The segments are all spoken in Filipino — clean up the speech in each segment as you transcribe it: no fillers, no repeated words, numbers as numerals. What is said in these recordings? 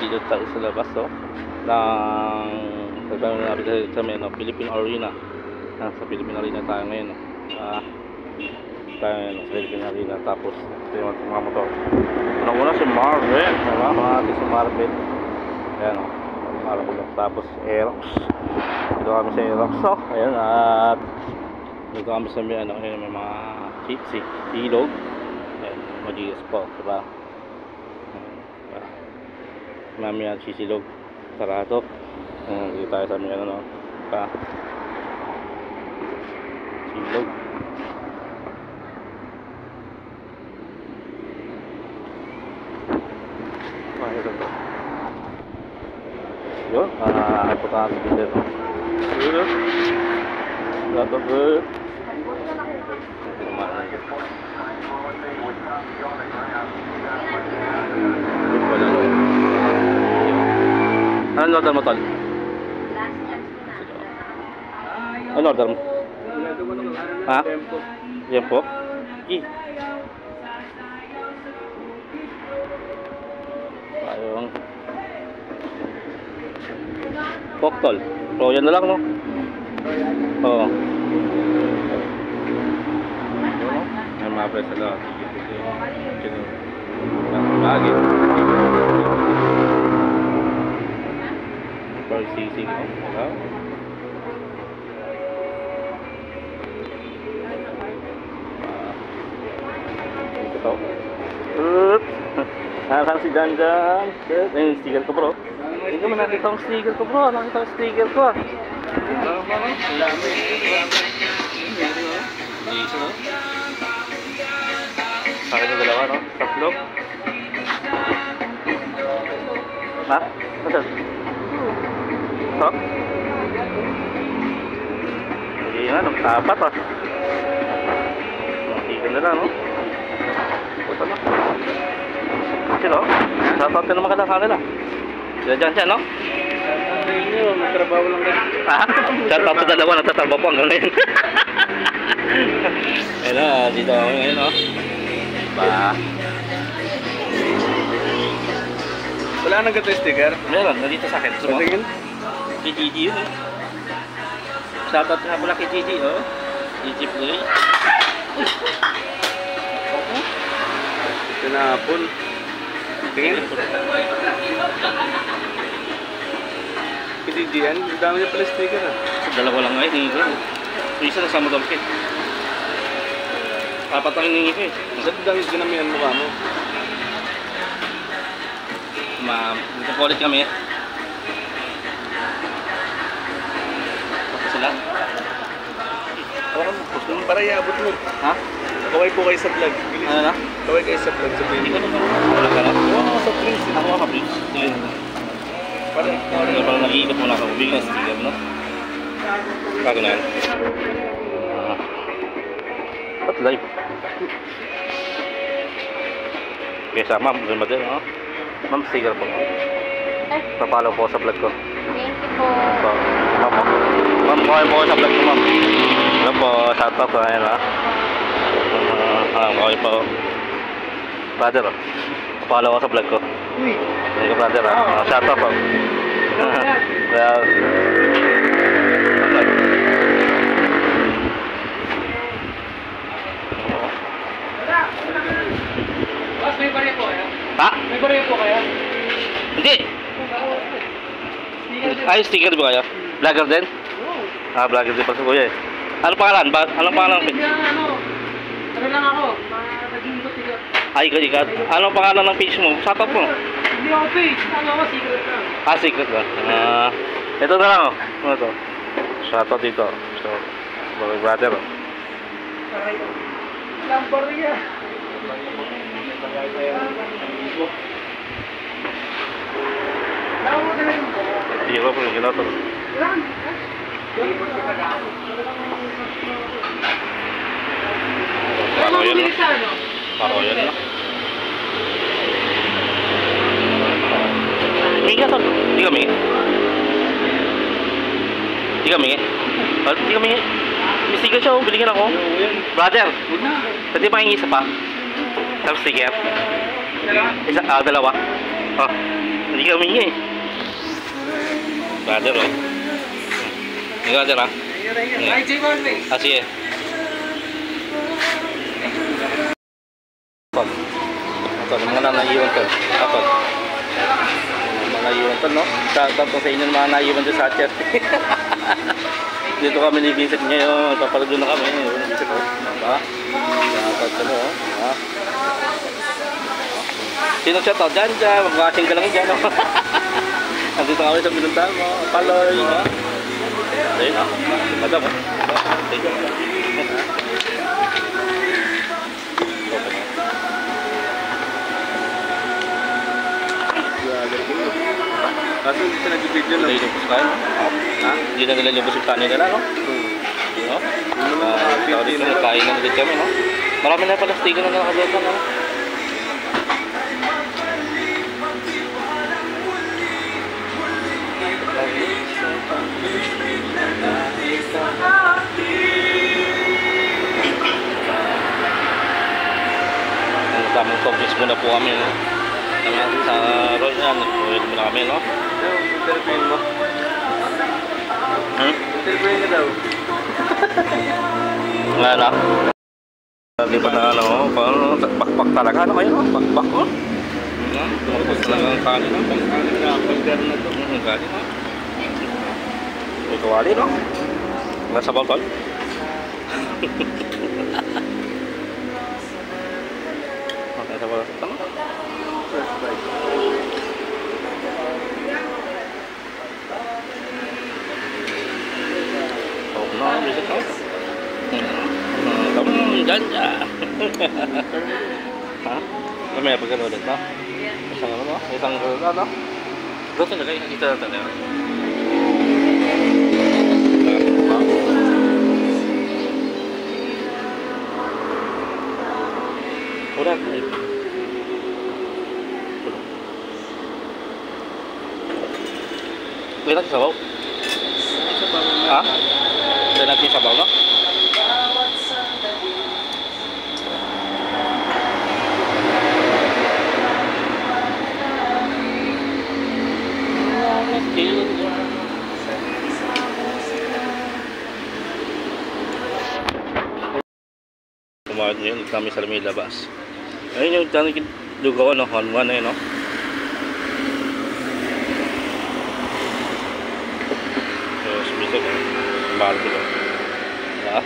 dito tayo sa labas ng sa Philippine Arena. Sa Philippine Arena tayo ngayon. Tayo ngayon sa Philippine Arena. Tapos ito yung mga motor. Unang-una si Marvin. Mga si Marvin. Ayan o. Tapos Aerox. Dito kami sa Aerox. Ayan, at dito kami sa may mga ilog. Ayan, mag-iis po, diba? Mamaya sisilog sarado. Dito tayo sa may silog. Yun, punta natin dito. Yun, dapat ano order mo, tol? Ano order mo? Ha? Yan po? Ayun. Pork, tol. So, yan na lang, no? Oo. Ay, mga presa lang. Lagi. Per sisig. Ito. Nakakang si Janjan. Ayun, sticker ko, bro. Hindi mo nakita ang sticker ko, bro. Nakita ang sticker ko. Sa akin yung dalawa, no? Tatlo. Ha? Ano? Ito? Hindi nga, nagtapat ah. Sticker na lang, no? Ito na. Sino? Shoutout ka naman ka lang sa kanila. Diyan siya, no? Magtrabaho lang kasi. Shoutout sa dalawa, nagtatrabaho po hanggang ngayon. Ayun na, dito ako ngayon, no? Ba? Wala nang gato sticker? Meron, nandito sa akin. Gusto mo? Kay Gigi yun, eh. Shoutout nga pala kay Gigi, oh. Gigi Play. Tinapon. Tingin? Hindi yan. Ang dami niya pala sticker ah. Dalawa lang nga yun. Yung isa nasama doon kit. Apat ang hiningi ko eh. Ang dami ginamihan mukha mo. Nagpapolit kami eh. Basta sila. Hawakan mo. Gusto mo para iabot mo. Ha? Kaway po kayo sa vlog. Ano na? Kaway kayo sa vlog. Sabihin Hindi mo. ko naman. Wala ka na? Oo, sa please. Ako ka please. Sige. Parang nag-iikot muna ako. Bigyan ng sticker, no? Bago na yan. At live. Kesa ma'am, doon ba din, no? Ma'am, sticker po. Papalaw po sa vlog ko. Thank you po. Ma'am, kawin po sa vlog ko, ma'am. Ano po, shoutout ko ngayon, ha? Kawin po. Brother, oh. Papalaw ko sa vlog ko. Thank you, brother, ha? Shoutout po. Well, Boss, may bariya po kaya? ha? May bariya po kaya? Hindi! Ay, sticker ba kayo? Vlogger din? Oo. Vlogger din pa sa kuya eh. Ano pangalan? Anong pangalan? Ano lang ako, nag-ingot sila. Ay, ikat. Anong pangalan ng page mo? Shoutout mo. Hindi ako page, ano ako, secret lang. Secret ba? Ito na lang oh. Ano to? Shoutout dito. So, brother oh. Ilang bariya. Hindi ko po yung ginato. Paro yan no? Paro yan no? May ka tol? Hindi kami? Hindi kami? Hindi kami? May sticker siya oh, bilhin ako. Brother, pwede pa yung isa pa? Sa sticker? Isa, dalawa. Oh. Hindi ka humingi. Brother, oh. Hindi brother, ah. Ay, J. Marley. Ah, sige. Kapag. Ito, mga naiiwan ka. Kapag. Mga naiiwan ka, no? Tapos sa inyo mga naiiwan doon sa chat. Dito kami ni Vincent ngayon. Papalado na kami. Vincent, oh. Diba? Dapat ka, no? Diba? Sino chat, oh? Diyan, dyan. Mag-watching ka lang dyan, no? Nandito kami sa binuntahan mo. Paloy, no? Ayun, no? Madam, oh. Thank you. Kaso hindi sila nag-video Hindi lang. na ilubos tayo, no? Ha? Hindi na nila ilubos yung kanin nila, no? No? Tao dito, nagkain na ulit kami, no? Marami na pala sticker na nakagata, no? Ang tamang focus muna po kami, no? Naman sa Royan, nagpuwid muna kami, no? Interviewin mo. Interviewin ka daw. Nga na. Di ba na ano, paano, bakbak talaga, ano kayo, no? Bakbak, no? Tumapos talaga ang kanin, no? Pagkain na, pagkain na to. Ang kanin, no? May kawali, no? Nasa bawtol. Nasa bawtol, no? First bite. Oh, no, bisa ko. Kamu ganja. Ha? Mamaya pag ano ulit, no? Isang ano, isang ano? Doon na kayo, nakita natin na yun. Ulat. Ulit natin sabaw. Ha? Ulit natin sabaw, no? Kumain ngayon, kami sa may labas. Ayun yung tanong lugaw, no? One na yun, no? So, sumisip, no? Barbie, no? Diba?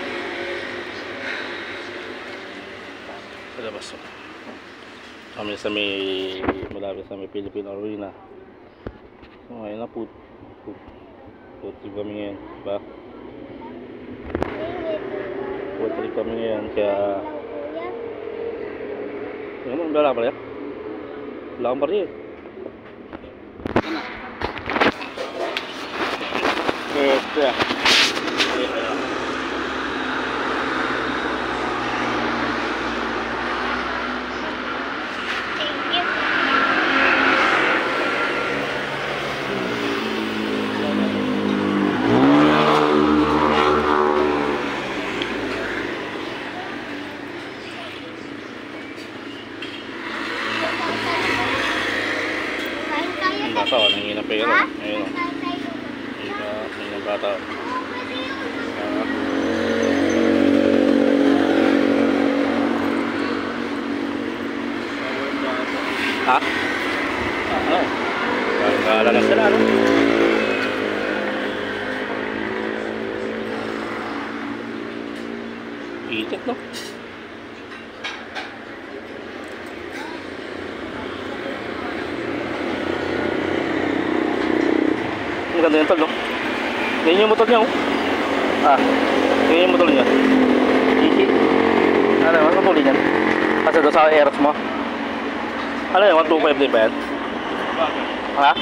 Sa labas, no? Kami sa may malapit sa may Philippine Arena. So, ayun na, food trip kami ngayon, diba? Food trip kami ngayon, kaya ano, wala pala yan? Wala kang pari eh. Kaya bata, nangingin ang pera. Ayun o. Nangingin ang bata. Ha? Ano? Kalalang sila, ano? Itik, no? Ang ganda yung tol, no? Ganyan yung motor niya, oh. Ah, ganyan yung motor niya. Easy. Ano, ano puli niyan? Kasi doon sa Aerox mo. Ano yun, 125 din ba yan? Ha?